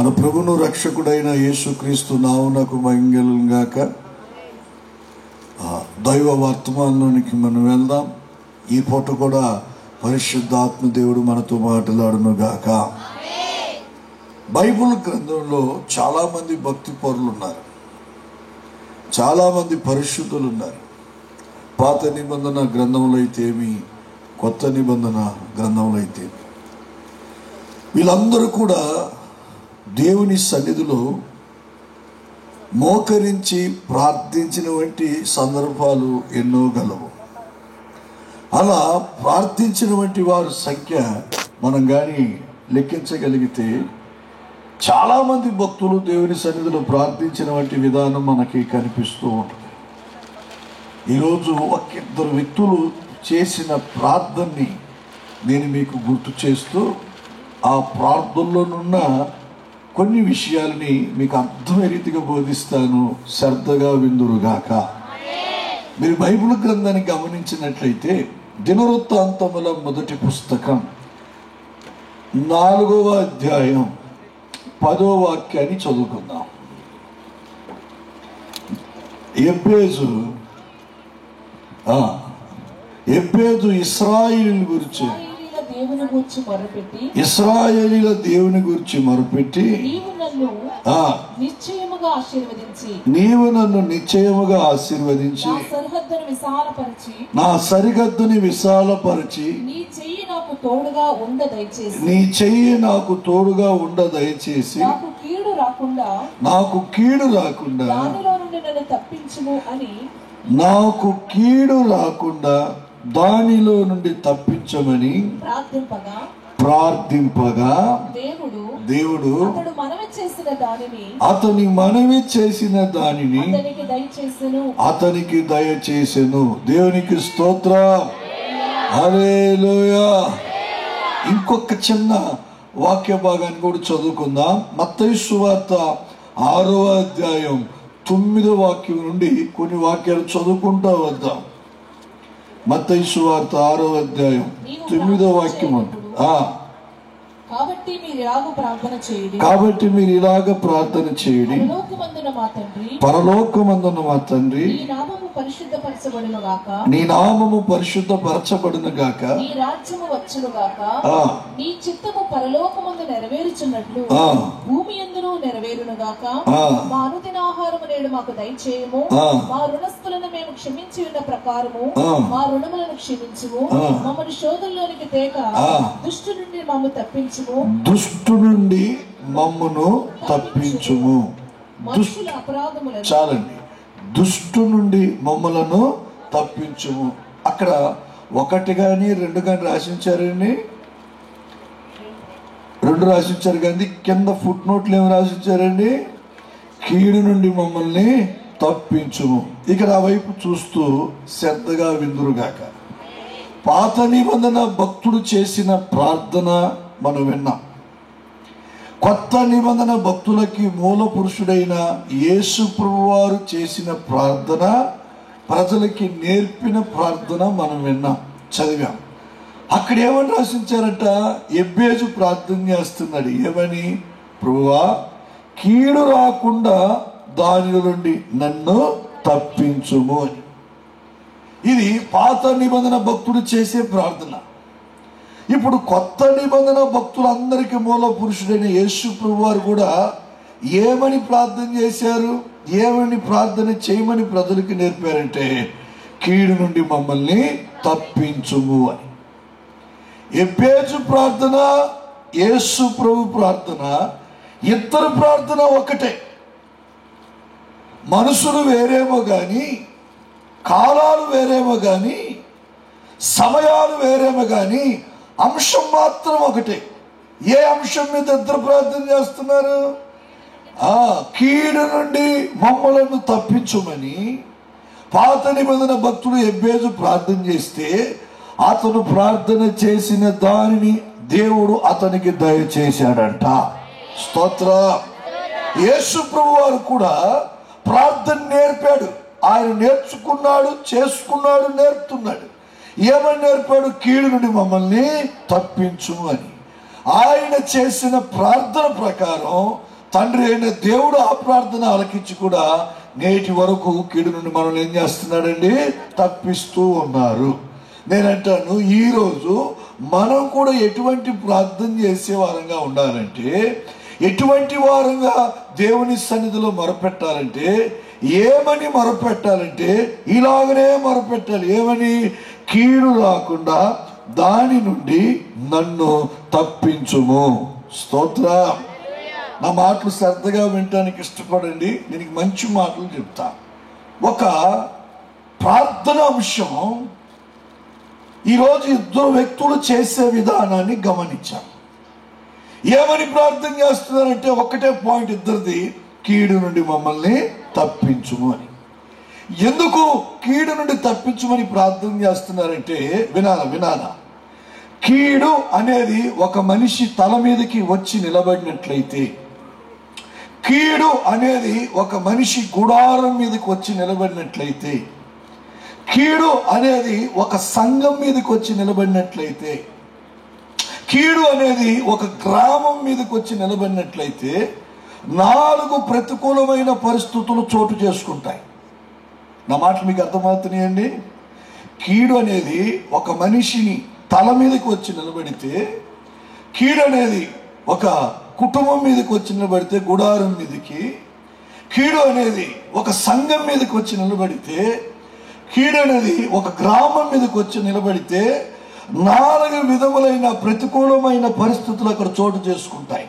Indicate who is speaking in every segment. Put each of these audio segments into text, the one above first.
Speaker 1: మన ప్రభువును రక్షకుడైన యేసుక్రీస్తు నామమునకు మహిమ గాక. దైవ వర్తమానంలోనికి మనం వెళ్దాం. ఈ పూట కూడా పరిశుద్ధాత్మ దేవుడు మనతో మాట్లాడును గాక. బైబిల్ గ్రంథంలో చాలామంది భక్తి పరులు ఉన్నారు, చాలామంది పరిశుద్ధులు ఉన్నారు. పాత నిబంధన గ్రంథంలో అయితేమి, కొత్త నిబంధన గ్రంథంలో అయితేమి, వీళ్ళందరూ కూడా దేవుని సన్నిధిలో మోకరించి ప్రార్థించినటువంటి సందర్భాలు ఎన్నో గలవు. అలా ప్రార్థించినటువంటి వారి సంఖ్య మనం కానీ లెక్కించగలిగితే చాలామంది భక్తులు దేవుని సన్నిధిలో ప్రార్థించినటువంటి విధానం మనకి కనిపిస్తూ ఉంటుంది. ఈరోజు ఒకిద్దరు వ్యక్తులు చేసిన ప్రార్థనని నేను మీకు గుర్తు చేస్తూ ఆ ప్రార్థనలోనున్న కొన్ని విషయాల్ని మీకు అర్థమయ్యే రీతిగా బోధిస్తాను. శ్రద్ధగా విందురుగాక. మీరు బైబిల్ గ్రంథాన్ని గమనించినట్లయితే దినవృత్తాంతముల మొదటి పుస్తకం 4వ అధ్యాయం 10వ వాక్యాన్ని చదువుకుందాం. ఎబ్బేజు ఇశ్రాయేలీయుల గురించి దేవుని గురించి మొరపెట్టి నీవు నన్ను నిశ్చయముగా ఆశీర్వదించి నా సరిహద్దుని విశాలపరిచి నీ చెయ్యి నాకు తోడుగా ఉండ దయచేసి నాకు కీడు రాకుండా దానిలో నుండి తప్పించమని ప్రార్థింపగా దేవుడు అతని మనవి చేసిన దానిని అతనికి దయచేసెను. దేవునికి స్తోత్రం. హల్లెలూయా. ఇంకొక చిన్న వాక్య భాగాన్ని కూడా చదువుకుందాం. మత్తయి సువార్త 6వ అధ్యాయం 9వ వాక్యం నుండి కొన్ని వాక్యాలు చదువుకుంటూ వద్దాం. మత్తయి సువార్త 6వ అధ్యాయం 9వ వాక్యం. కాబట్టి మీరు ఇలాగ ప్రార్థన చేయండి. పరలోకమందున్న మా తండ్రి, నీ నామము పరిశుద్ధపరచబడును గాక. నీ చిత్తము పరలోకమందు నెరవేరుచున్నట్లు భూమి యందును నెరవేరును గాక. మా అనుదిన ఆహారము నేడు మాకు దయచేయము. మా రుణస్థులను మేము క్షమించి ఉన్న ప్రకారము మా రుణములను క్షమించుము. మమ్మల్ని శోధనలోనికి తేక దుష్టు నుండి మమ్మల్ని తప్పించుము. దుష్టు నుండి మమ్మను తప్పించుము. చాలండి. దుష్టు నుండి మమ్మలను తప్పించుము. అక్కడ 1 కానీ 2 కానీ రాసించారండి. 2 రాసించారు కానీ కింద ఫుట్ నోట్లు ఏమి రాసించారండి? కీడు నుండి మమ్మల్ని తప్పించుము. ఇక్కడ ఆ వైపు చూస్తూ శ్రద్ధగా విందురుగాక. పాత నిబంధన భక్తుడు చేసిన ప్రార్థన మనం విన్నాం. కొత్త నిబంధన భక్తులకి మూల పురుషుడైన యేసు ప్రభువారు చేసిన ప్రార్థన, ప్రజలకి నేర్పిన ప్రార్థన మనం విన్నాం, చదివాం. అక్కడ ఏమని రాసించారట? ఎబ్బేజు ప్రార్థన చేస్తున్నాడు. ఏమని? ప్రభువా, కీడు రాకుండా దాని నుండి నన్ను తప్పించుము అని. ఇది పాత నిబంధన భక్తుడు చేసే ప్రార్థన. ఇప్పుడు కొత్త నిబంధన భక్తులందరికీ మూల పురుషుడైన యేసు ప్రభువారు కూడా ఏమని ప్రార్థన చేశారు? ఏమని ప్రార్థన చేయమని ప్రజలకు నేర్పారంటే, కీడు నుండి మమ్మల్ని తప్పించుము అని. ఎబ్బేజు ప్రార్థన, యేసు ప్రభు ప్రార్థన, ఇద్దరు ప్రార్థన ఒకటే. మనుషులు వేరేమో కానీ, కాలాలు వేరేమో కానీ, సమయాలు వేరేమో కానీ అంశం మాత్రం ఒకటే. ఏ అంశం మీద ఇద్దరు ప్రార్థన చేస్తున్నారు? కీడు నుండి మమ్మలను తప్పించుమని పాత నిబంధన భక్తుడు ఎబ్బేజు ప్రార్థన చేస్తే, అతను ప్రార్థన చేసిన దానిని దేవుడు అతనికి దయచేశాడంట. స్తోత్రం. యేసు ప్రభు వారు కూడా ప్రార్థన నేర్పాడు. ఆయన నేర్చుకున్నాడు, చేసుకున్నాడు, నేర్పుతున్నాడు. ఏమని నేర్పాడు? కీడు నుండి మమ్మల్ని తప్పించు అని. ఆయన చేసిన ప్రార్థన ప్రకారం
Speaker 2: తండ్రి అయిన దేవుడు ఆ ప్రార్థన ఆలకించి కూడా నేటి వరకు కీడు నుండి మనం ఏం చేస్తున్నాడండి? తప్పిస్తూ ఉన్నారు. నేనంటాను, ఈరోజు మనం కూడా ఎటువంటి ప్రార్థన చేసే వారంగా ఉండాలంటే, ఎటువంటి వారంగా దేవుని సన్నిధిలో మొరపెట్టాలంటే, ఏమని మొరపెట్టాలంటే ఇలాగనే మొరపెట్టాలి. ఏమని? కీడు రాకుండా దాని నుండి నన్ను తప్పించుము. స్తోత్రం. నా మాటలు శ్రద్ధగా వినటానికి ఇష్టపడండి. దీనికి మంచి మాటలు చెప్తా. ఒక ప్రార్థన అంశం ఈరోజు ఇద్దరు వ్యక్తులు చేసే విధానాన్ని గమనించాం. ఏమని ప్రార్థన చేస్తున్నారంటే ఒకటే పాయింట్ ఇద్దరిది, కీడు నుండి మమ్మల్ని తప్పించుము అని. ఎందుకు కీడు నుండి తప్పించుమని ప్రార్థన చేస్తున్నారంటే వినాలా. కీడు అనేది ఒక మనిషి తల మీదకి వచ్చి నిలబడినట్లయితే, కీడు అనేది ఒక మనిషి గుడారం మీదకి వచ్చి నిలబడినట్లయితే, కీడు అనేది ఒక సంఘం మీదకి వచ్చి నిలబడినట్లయితే, కీడు అనేది ఒక గ్రామం మీదకి వచ్చి నిలబడినట్లయితే 4 ప్రతికూలమైన పరిస్థితులు చోటు చేసుకుంటాయి. నా మాటలు మీకు అర్థమవుతున్నాయండి? కీడు అనేది ఒక మనిషిని తల మీదకి వచ్చి నిలబడితే, కీడు అనేది ఒక కుటుంబం మీదకి వచ్చి నిలబడితే గుడారం మీదకి, కీడు అనేది ఒక సంఘం మీదకి వచ్చి నిలబడితే, కీడు అనేది ఒక గ్రామం మీదకి వచ్చి నిలబడితే 4 విధములైన ప్రతికూలమైన పరిస్థితులు అక్కడ చోటు చేసుకుంటాయి.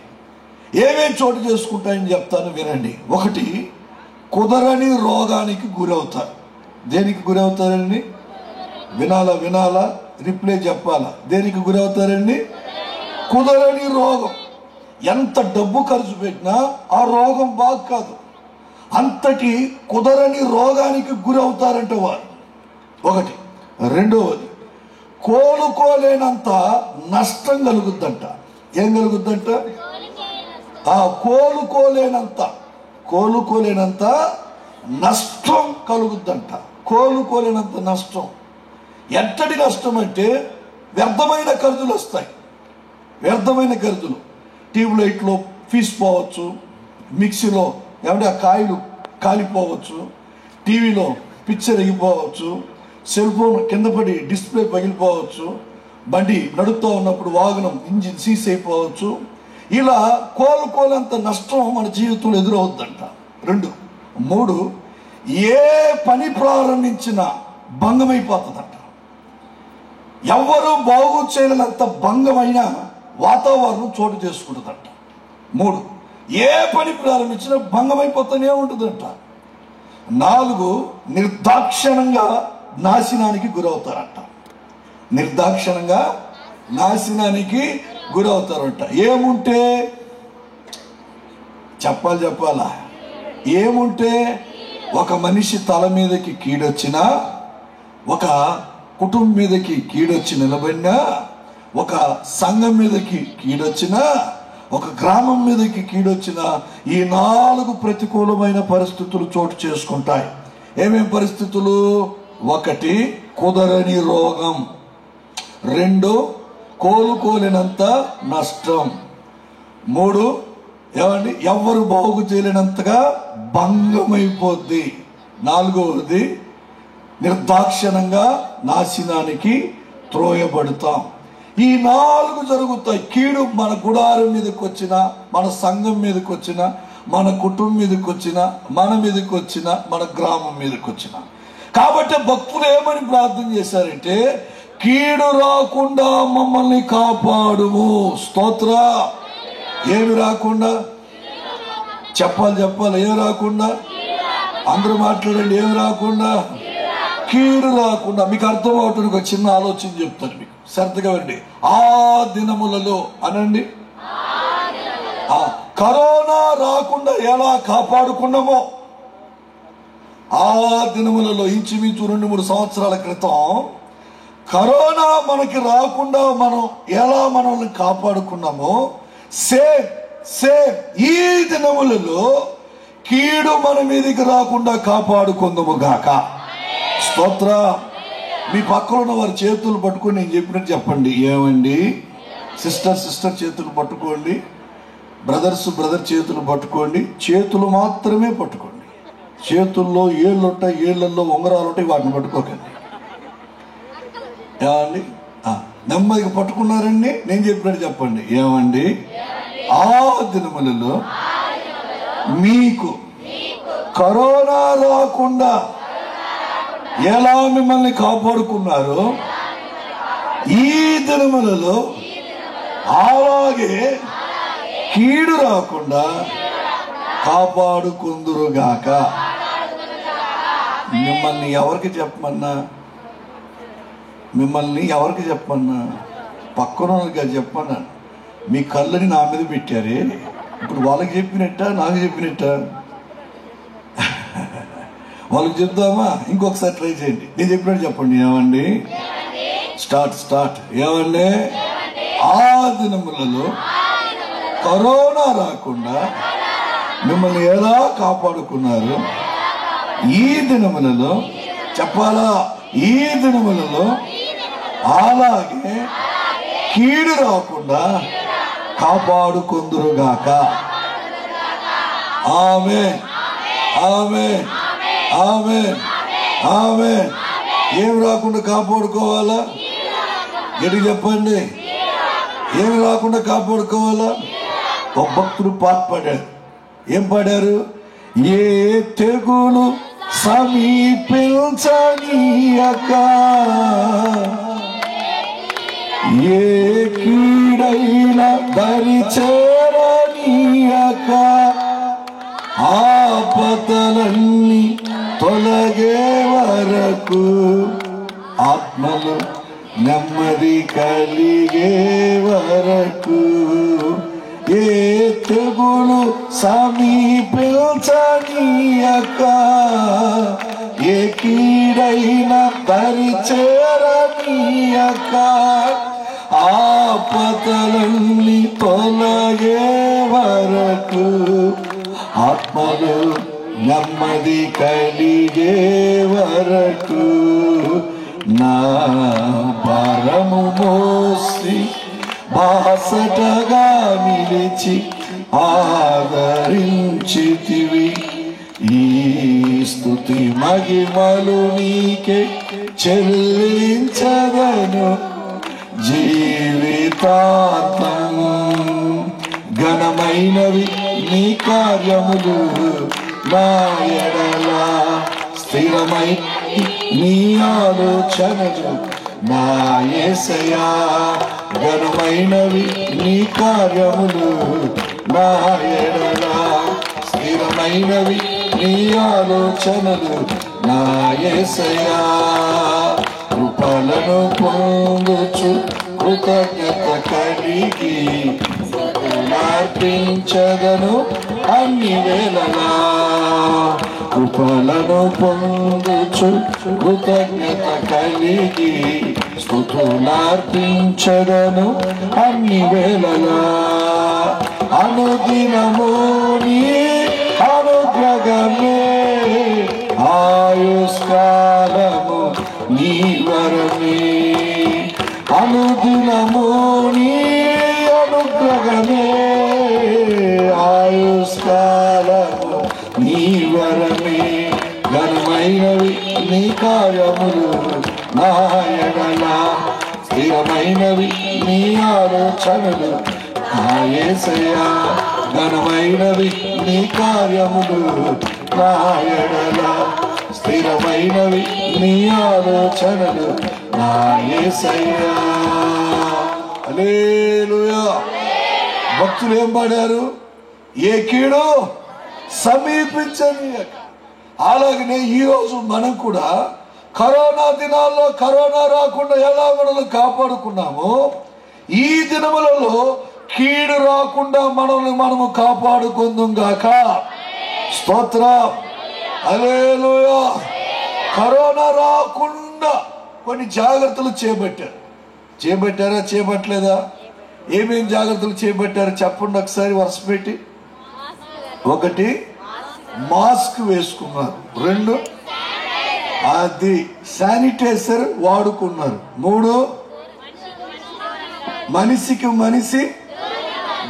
Speaker 2: ఏమేమి చోటు చేసుకుంటాయని చెప్తాను, వినండి. 1, కుదరని రోగానికి గురవుతారు. దేనికి గురవుతారండి? వినాలా రిప్లై చెప్పాలా. దేనికి గురవుతారండి? కుదరని రోగం. ఎంత డబ్బు ఖర్చు పెట్టినా ఆ రోగం బాగు కాదు. అంతటి కుదరని రోగానికి గురవుతారంట వారు. 1. 2వది, కోలుకోలేనంత నష్టం కలుగుద్దంట. ఏం కలుగుద్దంట? కోలుకోలేనంత నష్టం కలుగుద్దంట. కోలుకోలేనంత నష్టం. ఎంతటి నష్టం అంటే వ్యర్థమైన ఖర్చులు వస్తాయి. వ్యర్థమైన ఖర్చులు. ట్యూబ్ లైట్లో ఫీజు పోవచ్చు, మిక్సీలో ఏమంటే ఆ కాయలు కాలిపోవచ్చు, టీవీలో పిక్చర్ ఎగిపోవచ్చు, సెల్ ఫోన్ కింద పడి డిస్ప్లే పగిలిపోవచ్చు, బండి నడుపుతూ ఉన్నప్పుడు వాహనం ఇంజిన్ సీజ్ అయిపోవచ్చు. ఇలా కోలుకోలేంత నష్టం మన జీవితంలో ఎదురవుద్దంట. 2. 3, ఏ పని ప్రారంభించినా భంగమైపోతుందంట. ఎవరు బాగు చేయలేనంత భంగమైన వాతావరణం చోటు చేసుకుంటుందంట. 3, ఏ పని ప్రారంభించినా భంగమైపోతూనే ఉంటుందంట. 4, నిర్దాక్షిణంగా నాశనానికి గురవుతారంట. నిర్దాక్షిణంగా నాశనానికి గురవుతారంట. ఏముంటే చెప్పాలా? ఏముంటే ఒక మనిషి తల మీదకి కీడొచ్చినా, ఒక కుటుంబం మీదకి కీడొచ్చి నిలబడినా, ఒక సంఘం మీదకి కీడొచ్చినా, ఒక గ్రామం మీదకి కీడొచ్చినా ఈ 4 ప్రతికూలమైన పరిస్థితులు చోటు చేసుకుంటాయి. ఏమేం పరిస్థితులు? 1, కుదరని రోగం. 2, కోలుకోలేనంత నష్టం. 3, ఏమండి ఎవరు బాగు చేయలేనంతగా భంగమైపోద్ది. 4వది, నిర్దాక్షిణంగా నాశనానికి త్రోయబడతాం. ఈ 4 జరుగుతాయి. కీడు మన గుడారం మీదకి వచ్చినా, మన సంఘం మీదకి వచ్చినా, మన కుటుంబం మీదకి వచ్చినా, మన మీదకి వచ్చినా, మన గ్రామం మీదకి వచ్చినా. కాబట్టి భక్తులు ఏమని ప్రార్థన చేశారంటే, కీడు రాకుండా మమ్మల్ని కాపాడుము. స్తోత్ర. ఏమి రాకుండా? చెప్పాలి. ఏమి రాకుండా? అందరూ మాట్లాడండి. ఏమి రాకుండా? కీడు రాకుండా. మీకు అర్థం అవటానికి ఒక చిన్న ఆలోచన చెప్తాను మీకు, శ్రద్ధగా వినండి. ఆ దినములలో అనండి, కరోనా రాకుండా ఎలా కాపాడుకున్నామో, ఆ దినములలో ఇంచుమించు 2-3 సంవత్సరాల క్రితం కరోనా మనకి రాకుండా మనం ఎలా మనల్ని కాపాడుకున్నామో, సేమ్ ఈ దినములలో కీడు మన మీదకి రాకుండా కాపాడుకుందాము గాక. స్తోత్ర. మీ పక్కన ఉన్న వారి చేతులు పట్టుకొని నేను చెప్పినట్టు చెప్పండి. ఏమండి సిస్టర్ చేతులు పట్టుకోండి. బ్రదర్ చేతులు పట్టుకోండి, చేతులు మాత్రమే పట్టుకోండి. చేతుల్లో ఏళ్ళు ఉంటాయి, ఏళ్లలో ఉంగరాలు ఉంటాయి, వాటిని పట్టుకోకండి. ఏమండి? నెమ్మదిగా పట్టుకున్నారండి, నేను చెప్పినట్టు చెప్పండి. ఏమండి? ఆ దినములలో మీకు కరోనా రాకుండా ఎలా మిమ్మల్ని కాపాడుకున్నారో ఈ దినములలో అలాగే కీడు రాకుండా కాపాడుకుందురుగాక. మిమ్మల్ని ఎవరికి చెప్పమన్నా? పక్కన చెప్పమన్నా. మీ కళ్ళని నా మీద పెట్టారే, ఇప్పుడు వాళ్ళకి చెప్పినట్ట నాకు చెప్పినట్ట? వాళ్ళకి చెప్దామా? ఇంకొకసారి ట్రై చేయండి, నేను చెప్పినట్టు చెప్పండి. ఏమండి? స్టార్ట్. ఏమండి? ఆ దినములలో కరోనా రాకుండా మిమ్మల్ని ఎలా కాపాడుకున్నారు ఈ దినములలో చెప్పాలా? ఈ దినములలో అలాగే కీడు రాకుండా కాపాడుకుందురుగాక. ఆమేన్, ఆమేన్, ఆమేన్, ఆమేన్. ఏం రాకుండా కాపాడుకోవాలా? గట్టిగా చెప్పండి. ఏమి రాకుండా కాపాడుకోవాలా? ఒక భక్తుడు పాట పాడారు. ఏం పాడారు? ఏ తెగులు సమీపించనీయక, ఏ కీడైన దరి చేరనీయక, ఆపదలన్నీ తొలగే వరకు ఆత్మలు నెమ్మది కలిగే వరకు, ఏ తెగులు సమీపించనీయక, ఏ కీడైన దరి చేరనీయక, ఆపదలన్నీ తొలగే వరకు ఆత్మలు నెమ్మది కలిగే వరకు, నా భారము మోసి బాసటగా నిలిచి ఆదరించితివి. ఈ స్తుతి మహిమలు నీకే చెల్లించదను జీవితాంతం. ఘనమైనవి నీ కార్యములు, నా ఎడల స్థిరమై నీ ఆలోచనలు, నా యేసయ్యా. ఘనమైనవి నీ కార్యములు, నా ఎడల స్థిరమైనవి నీ ఆలోచనలు, నా యేసయ్యా. కృపలను పొందుచు కృతజ్ఞత కలిగి స్తుతులర్పించదను అన్ని వేళలా. కృపలను పొందుచు కృతజ్ఞత కలిగి స్తుతులర్పించదను అన్ని వేళలా. అనుదినము నీ అనుగ్రహమే, ఆయుష్కాలము నీ వరమే. అనుదినము నీ అనుగ్రహమే, ఆయుష్కాలము నీ వరమే. ఘనమైనవి నీ కార్యములు, నా ఎడల స్థిరమైనవి నీ ఆలోచనలు, నా యేసయ్యా. ఘనమైనవి నీ కార్యములు, నా ఎడల స్థిరమైనవి నీ ఆలోచనలు, నా యేసయ్యా. హల్లెలూయా. భక్తులు ఏం పాడారు? ఏ కీడు సమీపించనీయక. అలాగనే ఈరోజు మనం కూడా కరోనా దినాల్లో కరోనా రాకుండా ఎలా మనల్ని కాపాడుకున్నామో, ఈ దినములలో కీడు రాకుండా మనల్ని మనము కాపాడుకుందాం గాక. స్తోత్రం. హల్లెలూయా. కరోనా రాకుండా కొన్ని జాగ్రత్తలు చేపట్టారా చేపట్టలేదా? ఏమేం జాగ్రత్తలు చేపట్టారు చెప్పండి ఒకసారి వరుస పెట్టి. 1 మాస్క్ వేసుకున్నారు, 2 అది శానిటైజర్ వాడుకున్నారు, 3 మనిషికి మనిషి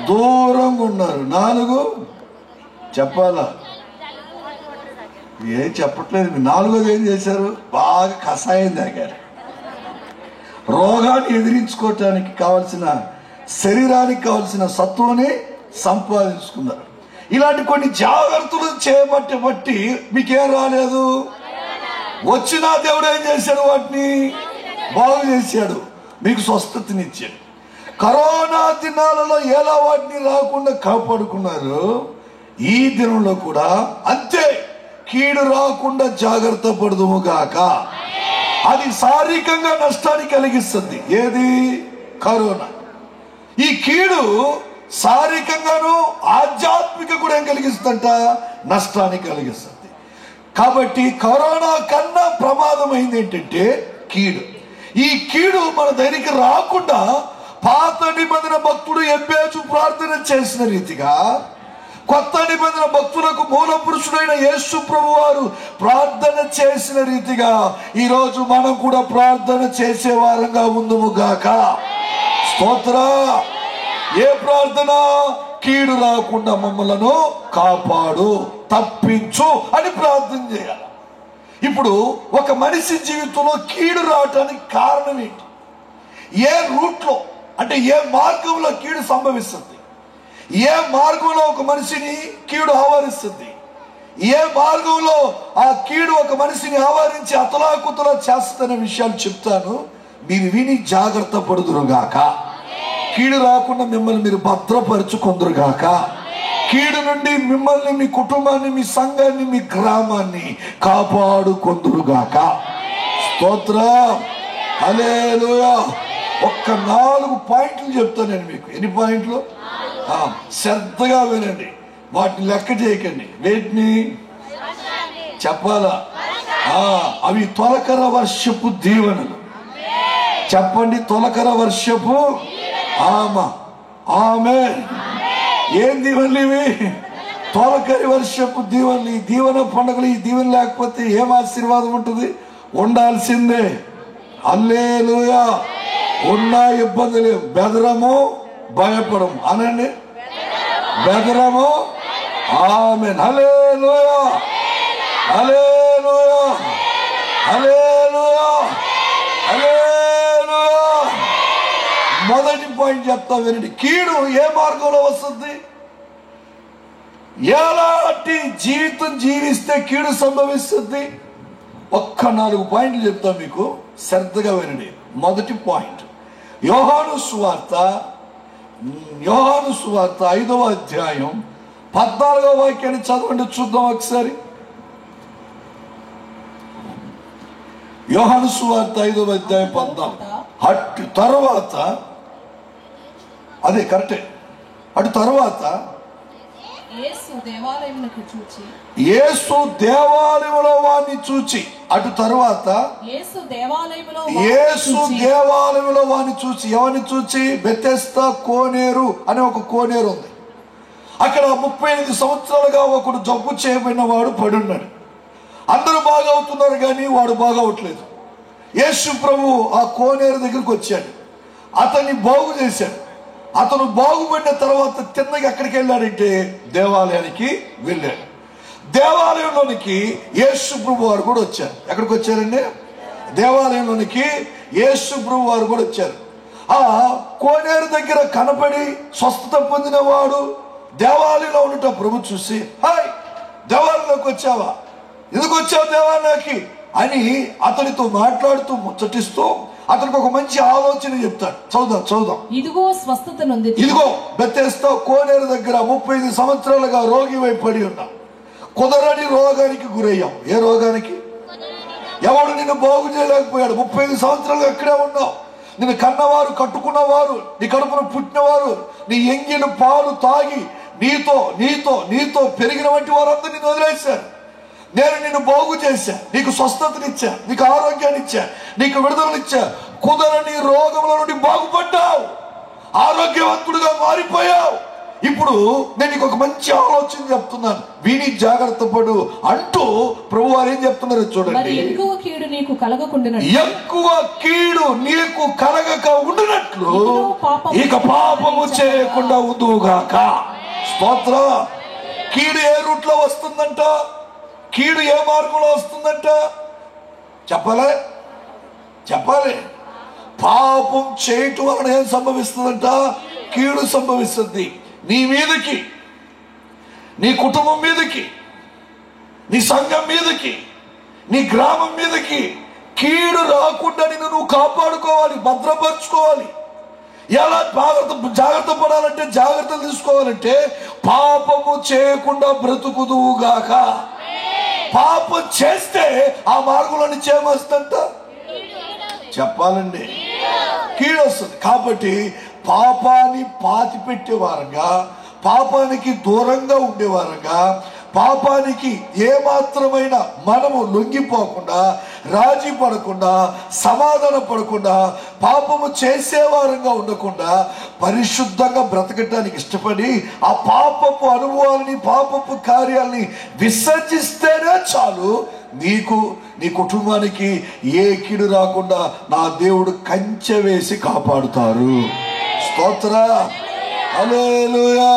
Speaker 2: దూరంగా ఉన్నారు. 4 చెప్పాలా? ఏం చెప్పట్లేదు. 4వది ఏం చేశారు? బాగా కషాయం తాగారు. రోగాన్ని ఎదిరించుకోవటానికి కావలసిన, శరీరానికి కావలసిన సత్వాన్ని సంపాదించుకున్నారు. ఇలాంటి కొన్ని జాగ్రత్తలు చేయబట్టి మీకేం రాలేదు. వచ్చినా దేవుడు ఏం చేశాడు? వాటిని బాగు చేశాడు, మీకు స్వస్థతనిచ్చాడు. కరోనా దినాలలో ఎలా వాటిని రాకుండా కాపాడుకున్నారు, ఈ దినంలో కూడా అంతే. కీడు రాకుండా జాగ్రత్త పడుదుము గాక. అది శారీరకంగా నష్టాన్ని కలిగిస్తుంది. ఏది? కరోనా. ఈ కీడు శారీరకంగాను ఆధ్యాత్మిక కూడా ఏం కలిగిస్తుందంట? నష్టాన్ని కలిగిస్తుంది. కాబట్టి కరోనా కన్నా ప్రమాదమైంది ఏంటంటే కీడు. ఈ కీడు మన దగ్గరికి రాకుండా పాత నిబంధన భక్తుడు ఎబ్బేజు ప్రార్థన చేసిన రీతిగా కొత్త నిబంధన భక్తులకు మూల పురుషుడైన యేసు ప్రభు వారు ప్రార్థన చేసిన రీతిగా ఈరోజు మనం కూడా ప్రార్థన చేసే వారంగా ఉందుము గాక. స్తోత్ర. ఏ ప్రార్థన? కీడు రాకుండా మమ్మలను కాపాడు, తప్పించు అని ప్రార్థన చేయాలి. ఇప్పుడు ఒక మనిషి జీవితంలో కీడు రావటానికి కారణం ఏంటి? ఏ రూట్లో, అంటే ఏ మార్గంలో కీడు సంభవిస్తుంది? ఏ మార్గంలో ఒక మనిషిని కీడు ఆవరిస్తుంది? ఏ మార్గంలో ఆ కీడు ఒక మనిషిని ఆవరించి అతలాకుతలా చేస్తున్న విషయాలు చెప్తాను. మీరు విని జాగ్రత్త పడుదురుగాక. కీడు రాకుండా మిమ్మల్ని మీరు భద్రపరుచుకుందురుగాక. కీడు నుండి మిమ్మల్ని, మీ కుటుంబాన్ని, మీ సంఘాన్ని, మీ గ్రామాన్ని కాపాడుకొందురుగాక. స్తోత్రం. హల్లెలూయా. ఒక్క 4 పాయింట్లు చెప్తాను నేను మీకు. ఎన్ని పాయింట్లు? శ్రద్ధగా వినండి, వాటిని లెక్క చేయకండి. వేటిని చెప్పాలా? అవి తొలకర వర్షపు దీవెనలు. చెప్పండి, తొలకర వర్షపు. ఆమేన్. ఏం దీవెనలు ఇవి? తొలకరి వర్షపు దీవెనలు. ఈ దీవెన పండుగలు, ఈ దీవెన లేకపోతే ఏం ఆశీర్వాదం ఉంటుంది? ఉండాల్సిందే. హల్లెలూయా. ఉన్న ఇబ్బంది లేవు. బెదరము, భయపడము. అనండి, బెదరము. ఆమేన్. హల్లెలూయా, హల్లెలూయా, హల్లెలూయా, హల్లెలూయా. మొదటి పాయింట్ చెప్తా వినండి. కీడు ఏ మార్గంలో వస్తుంది? ఎలాంటి జీవితం జీవిస్తే కీడు సంభవిస్తుంది? ఒక్క 4 పాయింట్లు చెప్తా మీకు, శ్రద్ధగా వినండి. మొదటి పాయింట్, యోహాను సువార్త 5వ అధ్యాయం 14వ వాక్యాన్ని చదవండి, చూద్దాం ఒకసారి. యోహాను సువార్త 5వ అధ్యాయం 14. అటు తర్వాత, అదే కరెక్టే, అటు తర్వాత
Speaker 1: యేసు
Speaker 2: దేవాలయంలో వాణ్ణి చూచి, అటు తర్వాత యేసు దేవాలయంలో వాణ్ణి చూచి. ఎవరిని చూచి? బెతెస్దా కోనేరు అనే ఒక కోనేరు ఉంది. అక్కడ 38 సంవత్సరాలుగా ఒకడు జబ్బు చేయబడిన వాడు పడున్నాడు. అందరూ బాగా అవుతున్నారు కానీ వాడు బాగా అవట్లేదు. యేసు ప్రభు ఆ కోనేరు దగ్గరికి వచ్చాడు, అతన్ని బాగు చేశాడు. అతను బాగుపడిన తర్వాత తిన్నగా ఎక్కడికి వెళ్ళాడంటే దేవాలయానికి వెళ్ళాడు. దేవాలయంలోనికి యేసు ప్రభు వారు కూడా వచ్చారు. ఎక్కడికి వచ్చారండి? దేవాలయంలోనికి యేసు ప్రభు వారు కూడా వచ్చారు. ఆ కోనేరు దగ్గర కనపడి స్వస్థత పొందిన వాడు దేవాలయంలో ఉండట ప్రభు చూసి, హాయ్, దేవాలయంలోకి వచ్చావా? ఎందుకు వచ్చావు దేవాలయానికి అని అతనితో మాట్లాడుతూ ముచ్చటిస్తూ అతనికి ఒక మంచి ఆలోచన చెప్తాడు. చదువుదాం.
Speaker 1: ఇదిగో స్వస్థత నొంది. ఇదిగో
Speaker 2: బెతెస్దా కోనేరు దగ్గర 35 సంవత్సరాలుగా రోగి పడి ఉన్నా. కుదరని రోగానికి గురయ్యావు. ఏ రోగానికి? ఎవడు నిన్ను బాగు చేయలేకపోయాడు. 35 సంవత్సరాలుగా అక్కడే ఉన్నావు. నిన్ను కన్నవారు, కట్టుకున్నవారు, నీ కడుపును పుట్టినవారు, నీ ఎంగిన పాలు తాగి నీతో పెరిగిన వంటి వారందరూ నిన్ను వదిలేశారు. నేను నిన్ను బాగు చేశా, నీకు స్వస్థతనిచ్చా, నీకు ఆరోగ్యాన్నిచ్చా, నీకు విడుదలనిచ్చా. కుదరని రోగముల నుండి బాగుపడ్డావు, ఆరోగ్యవంతుడిగా మారిపోయావు. ఇప్పుడు నేను నీకు ఒక మంచి ఆలోచన చెప్తున్నాను, విని జాగ్రత్త పడు అంటూ ప్రభు వారు ఏం చెప్తున్నారు చూడండి.
Speaker 1: ఎక్కువ కీడు నీకు కలగకుండునట్లు
Speaker 2: ఎక్కువ కీడు నీకు కలగక ఉండునట్లు ఇక పాపము చేయకుండా ఉందువుగాక. స్తోత్ర. కీడు ఏ రూట్ లో వస్తుందంట? కీడు ఏ మార్గంలో వస్తుందంట? చెప్పాలి. పాపం చేయటం వలన ఏం సంభవిస్తుందంట? కీడు సంభవిస్తుంది. నీ మీదకి, నీ కుటుంబం మీదకి, నీ సంఘం మీదకి, నీ గ్రామం మీదకి కీడు రాకుండా నిన్ను నువ్వు కాపాడుకోవాలి, భద్రపరచుకోవాలి. ఎలా జాగ్రత్త పడాలంటే, జాగ్రత్తలు తీసుకోవాలంటే పాపము చేయకుండా బ్రతుకుదువుగాక. పాపం చేస్తే ఆ మార్గంలో నుంచి ఏమొస్తుందంట? చెప్పాలండి, కీడు వస్తుంది. కాబట్టి పాపాన్ని పాతి పెట్టేవారంగా, పాపానికి దూరంగా ఉండేవారంగా, పాపానికి ఏమాత్రమైన మనము లొంగిపోకుండా, రాజీ పడకుండా, సమాధాన పడకుండా, పాపము చేసేవారంగా ఉండకుండా పరిశుద్ధంగా బ్రతకటానికి ఇష్టపడి ఆ పాపపు అనుభవాలని, పాపపు కార్యాలని విసర్జిస్తేనే చాలు, నీకు, నీ కుటుంబానికి ఏ కీడు రాకుండా నా దేవుడు కంచె వేసి కాపాడుతారు. స్తోత్ర. హల్లెలూయా,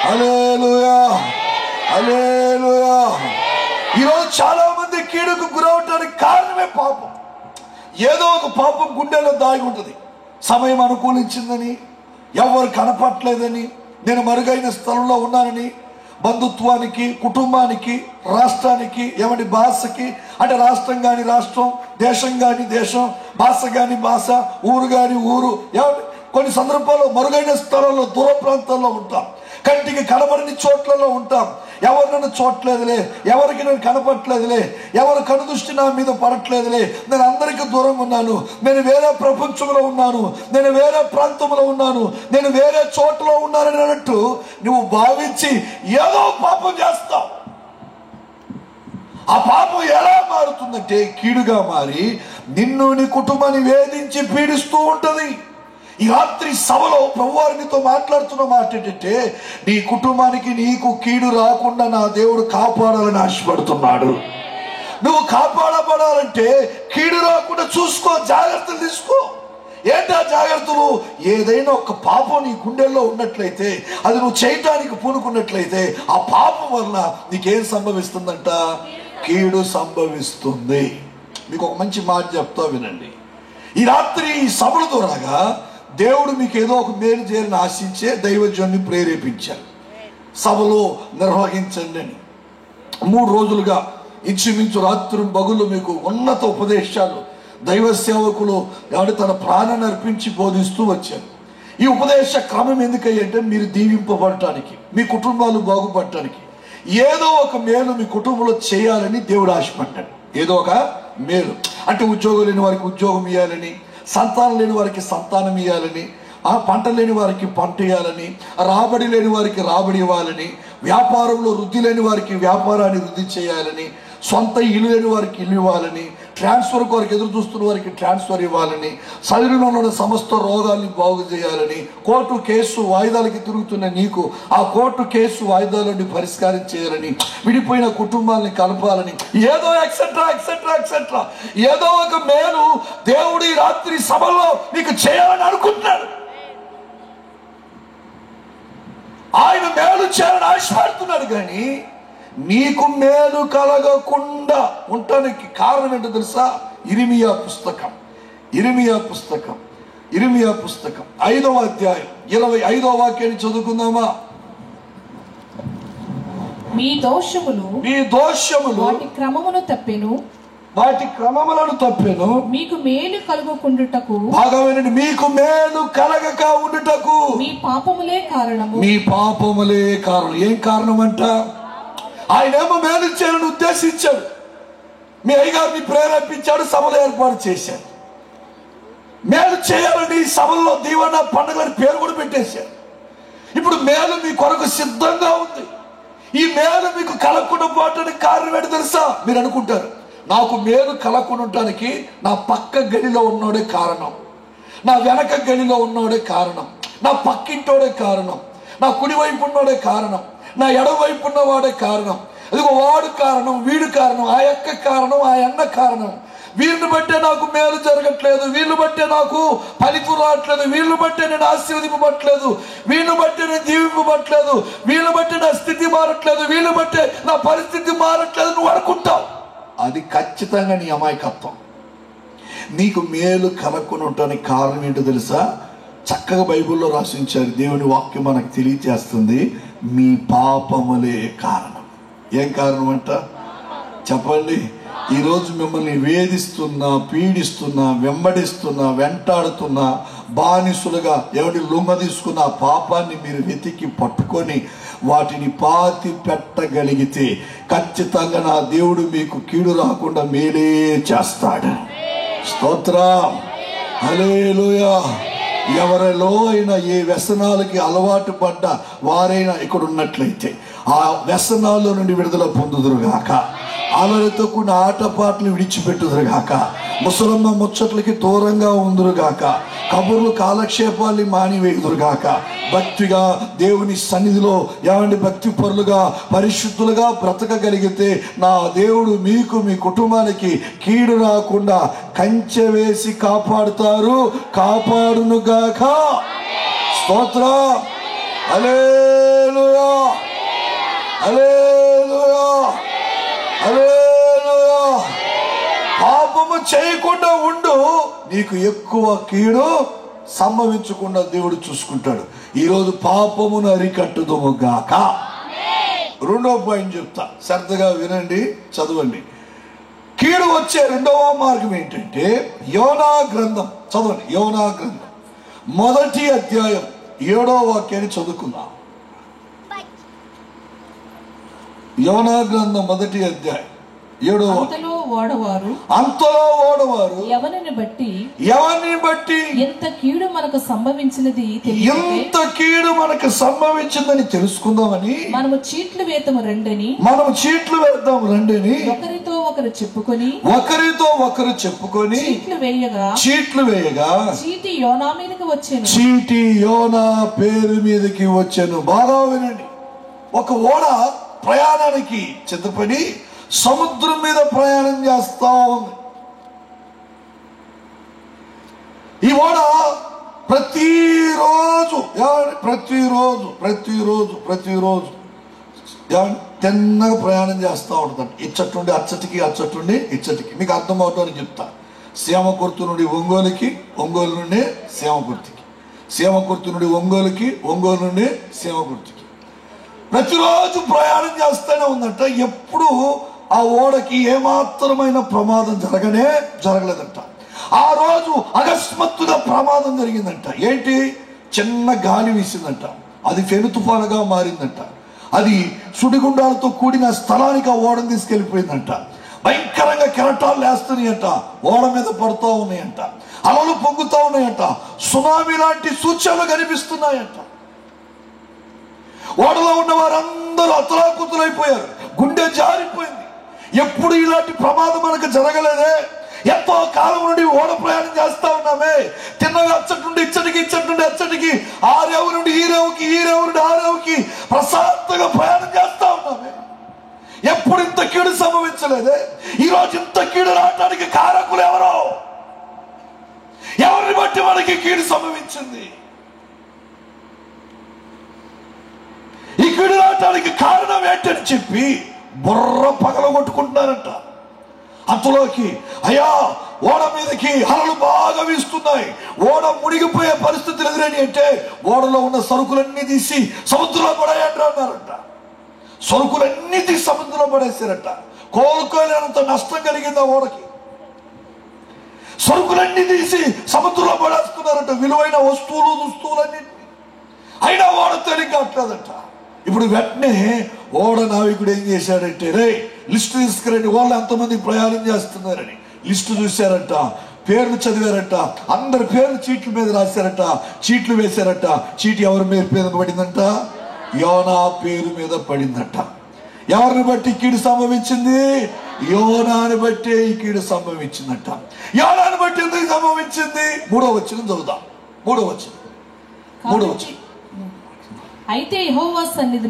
Speaker 2: హల్లెలూయా, హల్లెలూయా. ఈరోజు చాలా మంది కీడుకు గురవటానికి కారణమే పాపం. ఏదో ఒక పాపం గుండెలో దాగి ఉంటుంది. సమయం అనుకూలించిందని, ఎవరు కనపట్లేదని, నేను మరుగైన స్థలంలో ఉన్నానని, బంధుత్వానికి, కుటుంబానికి, రాష్ట్రానికి, ఎవరి భాషకి అంటే రాష్ట్రం కాని రాష్ట్రం, దేశం కాని దేశం, భాష కాని భాష, ఊరు కాని ఊరు, కొన్ని సందర్భాల్లో మరుగైన స్థలంలో, దూర ప్రాంతాల్లో ఉంటాం, కంటికి కనబడని చోట్లలో ఉంటాం. ఎవరు నన్ను చూడట్లేదులే, ఎవరికి నేను కనపట్లేదులే, ఎవరు కనుదృష్టి నా మీద పడట్లేదులే, నేను అందరికీ దూరంగా ఉన్నాను, నేను వేరే ప్రపంచంలో ఉన్నాను, నేను వేరే ప్రాంతంలో ఉన్నాను, నేను వేరే చోట్లలో ఉన్నానని అన్నట్టు నువ్వు భావించి ఏదో పాపం చేస్తావు. ఆ పాపం ఎలా మారుతుందంటే కీడుగా మారి నిన్ను, నీ కుటుంబాన్ని వేధించి పీడిస్తూ ఉంటది. ఈ రాత్రి సభలో ప్రభువారు నీతో మాట్లాడుతున్న మాట ఏంటంటే, నీ కుటుంబానికి, నీకు కీడు రాకుండా నా దేవుడు కాపాడాలని ఆశపడుతున్నాడు. నువ్వు కాపాడబడాలంటే కీడు రాకుండా చూసుకో, జాగ్రత్తలు తీసుకో. ఏంటా జాగ్రత్తలు? ఏదైనా ఒక పాపం నీ గుండెల్లో ఉన్నట్లయితే, అది నువ్వు చేయటానికి పూనుకున్నట్లయితే, ఆ పాపం వల్ల నీకేం సంభవిస్తుందంట? కీడు సంభవిస్తుంది. మీకు ఒక మంచి మాట చెప్తా వినండి. ఈ రాత్రి ఈ సభల ద్వారాగా దేవుడు మీకు ఏదో ఒక మేలు చేయాలని ఆశించే దైవజనుని ప్రేరేపించారు. సభలో నిర్వహించండి అని 3 రోజులుగా ఇంచుమించు రాత్రి బగులు మీకు ఉన్నత ఉపదేశాలు దైవ సేవకులు ఎవరు తన ప్రాణాన్ని అర్పించి బోధిస్తూ వచ్చారు. ఈ ఉపదేశ క్రమం ఎందుకంటే మీరు దీవింపబడటానికి, మీ కుటుంబాలు బాగుపడటానికి, ఏదో ఒక మేలు మీ కుటుంబంలో చేయాలని దేవుడు ఆశపడ్డాడు. ఏదో ఒక మేలు అంటే ఉద్యోగం లేని వారికి ఉద్యోగం ఇవ్వాలని, సంతానం లేని వారికి సంతానం ఇవ్వాలని, పంట లేని వారికి పంట ఇవ్వాలని, రాబడి లేని వారికి రాబడి ఇవ్వాలని, వ్యాపారంలో వృద్ధి లేని వారికి వ్యాపారాన్ని వృద్ధి చేయాలని, సొంత ఇల్లు లేని వారికి ఇల్లు ఇవ్వాలని, ట్రాన్స్ఫర్ వారికి ఎదురు చూస్తున్న వారికి ట్రాన్స్ఫర్ ఇవ్వాలని, శరీరంలో ఉన్న సమస్త రోగాల్ని బాగు చేయాలని, కోర్టు కేసు వాయిదాలకి తిరుగుతున్న నీకు ఆ కోర్టు కేసు వాయిదాలని పరిష్కారం చేయాలని, విడిపోయిన కుటుంబాలని కలపాలని, ఏదో ఎక్సెట్రా ఎక్సెట్రా ఎక్సెట్రా ఏదో ఒక మేలు దేవుడు ఈ రాత్రి సభలో నీకు చేయాలని అనుకుంటున్నాడు. ఆయన మేలు చేయాలని ఆశపడుతున్నాడు. కానీ నీకు మేలు కలగకుండా ఉండటానికి కారణం ఏంటో తెలుసా? ఇర్మియా పుస్తకం 5వ అధ్యాయం 25వ వాక్యాన్ని చదువుకుందామా?
Speaker 1: మీ దోషములు
Speaker 2: వాటి క్రమములను తప్పెను, మీకు మేలు కలగకుండుటకు, భాగమైనది మీకు మేలు కలగక ఉండుటకు మీ పాపములే కారణం. ఏం కారణం అంట? ఆయనేమో మేలు చేయాలని ఉద్దేశించాడు. మీ అయ్యగారిని ప్రేరేపించాడు, సభలు ఏర్పాటు చేశాడు. మేలు చేయాలని సభల్లో దీవెన పండుగలని పేరు కూడా పెట్టేశాడు. ఇప్పుడు మేలు మీ కొరకు సిద్ధంగా ఉంది. ఈ మేలు మీకు కలగకుండా పోవటానికి కారణం ఏంటి తెలుసా? మీరు అనుకుంటారు, నాకు మేలు కలగకుండా ఉండటానికి నా పక్క గడిలో ఉన్నోడే కారణం, నా వెనక గడిలో ఉన్నోడే కారణం, నా పక్కింటోడే కారణం, నా కుడివైపు ఉన్నోడే కారణం, నా ఎడవైపు ఉన్నవాడే కారణం, అదిగో వాడు కారణం, వీడు కారణం, ఆ యొక్క కారణం, ఆ అన్న కారణం. వీళ్ళని బట్టే నాకు మేలు జరగట్లేదు, వీళ్ళు బట్టే నాకు ఫలితం రావట్లేదు, వీళ్ళు బట్టే నేను ఆశీర్వదింపబట్టలేదు, వీళ్ళు బట్టే నేను దీవింపబట్టలేదు, వీళ్ళు బట్టే నా స్థితి మారట్లేదు, వీళ్ళు బట్టే నా పరిస్థితి మారట్లేదు నువ్వు అనుకుంటావు. అది ఖచ్చితంగా నీ అమాయకత్వం. నీకు మేలు కలగకుండా ఉండటానికి కారణం ఏంటో తెలుసా? చక్కగా బైబిల్లో రాసించారు. దేవుని వాక్యం మనకు తెలియజేస్తుంది, మీ పాపములే కారణం. ఏం కారణం అంట చెప్పండి? ఈరోజు మిమ్మల్ని వేధిస్తున్నా, పీడిస్తున్నా, వెంబడిస్తున్నా, వెంటాడుతున్నా, బానిసులుగా లొంగ తీసుకున్న పాపాన్ని మీరు వెతికి పట్టుకొని వాటిని పాతి పెట్టగలిగితే ఖచ్చితంగా నా దేవుడు మీకు కీడు రాకుండా మేలే చేస్తాడు. స్తోత్రం, హల్లెలూయా. ఎవరిలో అయినా ఏ వ్యసనాలకి అలవాటు పడ్డ వారైనా ఇక్కడ ఉన్నట్లయితే ఆ వ్యసనాల్లో నుండి విడుదల పొందుదురుగాక. అలరితో కూడిన ఆటపాటలు విడిచిపెట్టుదురుగాక. ముసలమ్మ ముచ్చట్లకి దూరంగా ఉందురుగాక. కబుర్లు కాలక్షేపాల్ని మానివేయుదురుగాక. భక్తిగా దేవుని సన్నిధిలో భక్తి పరులుగా పరిశుద్ధులుగా బ్రతకగలిగితే నా దేవుడు మీకు మీ కుటుంబానికి కీడు రాకుండా కంచె వేసి కాపాడుతారు, కాపాడునుగాక. స్తోత్రం, హల్లెలూయా, హల్లెలూయా, హల్లెలూయా. పాపము చేయకుండా ఉండు, నీకు ఎక్కువ కీడు సంభవించకుండా దేవుడు చూసుకుంటాడు. ఈరోజు పాపమును అరికట్టుదుముగాక. రెండో పాయింట్ చెప్తా, శ్రద్ధగా వినండి, చదవండి. కీడు వచ్చే రెండవ మార్గం ఏంటంటే యోనా గ్రంథం చదవండి. యోనా గ్రంథం 1వ అధ్యాయం 7వ వాక్యాన్ని చదువుకుందాం. యోనా గ్రంథం 1వ అధ్యాయం 7వ
Speaker 1: అంతలో ఓడవారు ఎవరిని బట్టి ఎంత కీడు మనకు సంభవించిందని తెలుసుకుందామని మనము చీట్లు వేద్దాం రండని ఒకరితో ఒకరు చెప్పుకొని చీట్లు వేయగా చీటి యోనా మీదకి వచ్చాను. చీటి యోనా పేరు మీదకి వచ్చాను. బాగా వినండి. ఒక ఓడ ప్రయాణానికి సిద్ధపడి సముద్రం మీద ప్రయాణం చేస్తా ఉంది. ఈ ఓడ ప్రతిరోజు తిన్నగా ప్రయాణం చేస్తూ ఉంటుంది. ఇచ్చటి నుండి అచ్చటికి, అచ్చటి ఇచ్చటికి. మీకు అర్థమవుతుందని చెప్తా. సీమకుర్తి నుండి ఒంగోలుకి, ఒంగోలు నుండి సీమకుర్తికి, సీమకుర్తి నుండి ఒంగోలుకి, ఒంగోలు నుండి సీమకుర్తికి ప్రతిరోజు ప్రయాణం చేస్తూనే ఉందంట. ఎప్పుడు ఆ ఓడకి ఏమాత్రమైన ప్రమాదం జరగలేదంట. ఆ రోజు అకస్మాత్తుగా ప్రమాదం జరిగిందంట. ఏంటి? చిన్న గాలి వీసిందంట. అది ఫెను తుఫానుగా మారిందంట. అది సుడిగుండాలతో కూడిన స్థలానికి ఆ ఓడను తీసుకెళ్ళిపోయిందంట. భయంకరంగా కెరటాలు లేస్తున్నాయంట, ఓడ మీద పడుతూ ఉన్నాయంట, అలలు పొంగుతూ ఉన్నాయంట, సునామీ లాంటి సూచనలు కనిపిస్తున్నాయంట. ఓడలో ఉన్న వారందరూ అతలాకుతలైపోయారు, గుండె జారిపోయింది. ఎప్పుడు ఇలాంటి ప్రమాదం మనకు జరగలేదే. ఎంతో కాలం నుండి ఓడ ప్రయాణం చేస్తా ఉన్నామే. తిన్నగా అచ్చటి నుండి ఇచ్చటికి, ఇచ్చటి నుండి అచ్చటికి, ఆ రేవు నుండి ఈ రేవుకి, ఈ రేవు నుండి ఆ రేవుకి ప్రశాంతంగా ప్రయాణం చేస్తా ఉన్నామే. ఎప్పుడు ఇంత కీడు సంభవించలేదే. ఈరోజు ఇంత కీడు రావడానికి కారకులు ఎవరో? ఎవరిని బట్టి మనకి కీడు సంభవించింది? ఈ కీడు రావడానికి కారణం ఏంటని చెప్పి బుర్ర పగలగొట్టుకుంటున్నారంట. అంతలోకి అయ్యా ఓడ మీదకి అలలు బాగా వీస్తున్నాయి, ఓడ మునిగిపోయే పరిస్థితులు ఎదురని అంటే ఓడలో ఉన్న సరుకులన్నీ తీసి సముద్రంలో పడేయండి అన్నారంట. సరుకులన్నీ తీసి సముద్రంలో పడేసారట. కోలుకోలేనంత నష్టం కలిగింది ఆ ఓడకి. సరుకులన్నీ తీసి సముద్రంలో పడేస్తున్నారంట, విలువైన వస్తువులు దుస్తువులన్నీ. అయినా ఓడ తెలియట్లేదంట. ఇప్పుడు వెంటనే ఓడ నావికుడు ఏం చేశాడంటే, రే లిస్టు తీసుకురండి, వాళ్ళు ఎంతమంది ప్రయాణం చేస్తున్నారని లిస్టు చూశారంట, పేర్లు చదివారట, అందరి పేర్లు చీట్ల మీద రాశారట, చీట్లు వేశారట. చీటి ఎవరి మీద పడిందంట? యోనా పేరు మీద పడిందట. ఎవరిని బట్టి కీడు సంభవించింది? యోనాని బట్టే ఈ కీడు సంభవించిందట. యోనాని బట్టి ఎందుకు సంభవించింది? 3వ వచనం చదువుదాం. 3వ వచనం అయితే యెహోవా సన్నిధి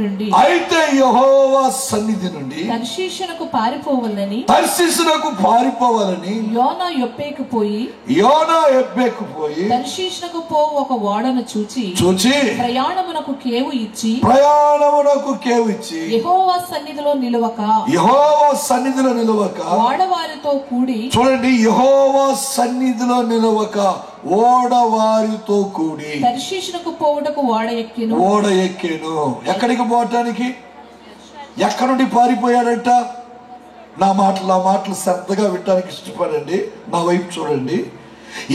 Speaker 1: నుండి తర్షీషునకు పారిపోవాలని యోనా యొప్పేకు పోయి తర్షీషునకు పోవు ఒక ఓడను చూచి ప్రయాణమునకు కేవు ఇచ్చి యెహోవా సన్నిధిలో నిలవక ఓడవారితో కూడి,
Speaker 2: చూడండి, యెహోవా సన్నిధిలో నిలవక ఓడవారితో కూడి
Speaker 1: తర్షీషునకు పోవుటకు ఓడ ఎక్కెను.
Speaker 2: ఎక్కడికి పోవటానికి? ఎక్కడి నుండి పారిపోయాడంట? నా మాటలు శ్రద్ధగా వినడానికి ఇష్టపడండి, నా వైపు చూడండి.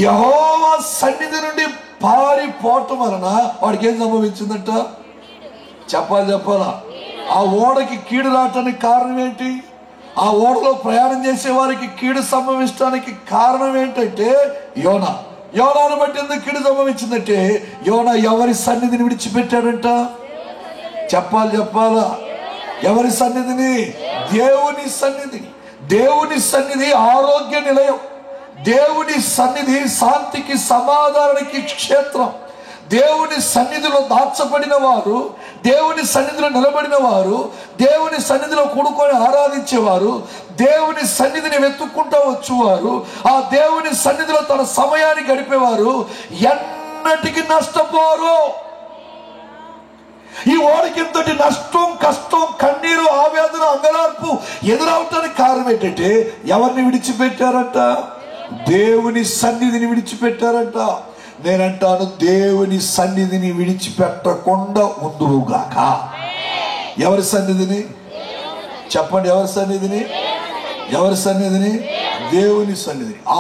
Speaker 2: యెహోవా సన్నిధి నుండి పారిపోవటం వలన వాడికి ఏం సంభవించిందంట? చెప్పాలా? ఆ ఓడకి కీడు రావటానికి కారణం ఏంటి? ఆ ఓడలో ప్రయాణం చేసే వారికి కీడు సంభవించడానికి కారణం ఏంటంటే యోనాను బట్టి ఎందుకు కీడు సంభవించిందంటే యోనా ఎవరి సన్నిధిని విడిచిపెట్టాడంట? చెప్పాలా? ఎవరి సన్నిధిని? దేవుని సన్నిధి ఆరోగ్య నిలయం. దేవుని సన్నిధి శాంతికి, సమాధానానికి క్షేత్రం. దేవుని సన్నిధిలో దాచబడిన వారు, దేవుని సన్నిధిలో నిలబడిన వారు, దేవుని సన్నిధిలో కూడుకొని ఆరాధించేవారు, దేవుని సన్నిధిని వెతుక్కుంటూ వచ్చేవారు, ఆ దేవుని సన్నిధిలో తన సమయాన్ని గడిపేవారు ఎన్నటికి నష్టపోరు. ఈ ఓడికి ఇంతటి నష్టం, కష్టం, కన్నీరు, ఆవేదన, అంగలార్పు ఎదురవటానికి కారణం ఏంటంటే ఎవరిని విడిచిపెట్టారంట? దేవుని సన్నిధిని విడిచిపెట్టారంట. నేనంటాను, దేవుని సన్నిధిని విడిచిపెట్టకుండా ఉందువుగాక. ఎవరి సన్నిధిని? చెప్పండి, ఎవరి సన్నిధిని? దేవుని సన్నిధిని. ఆ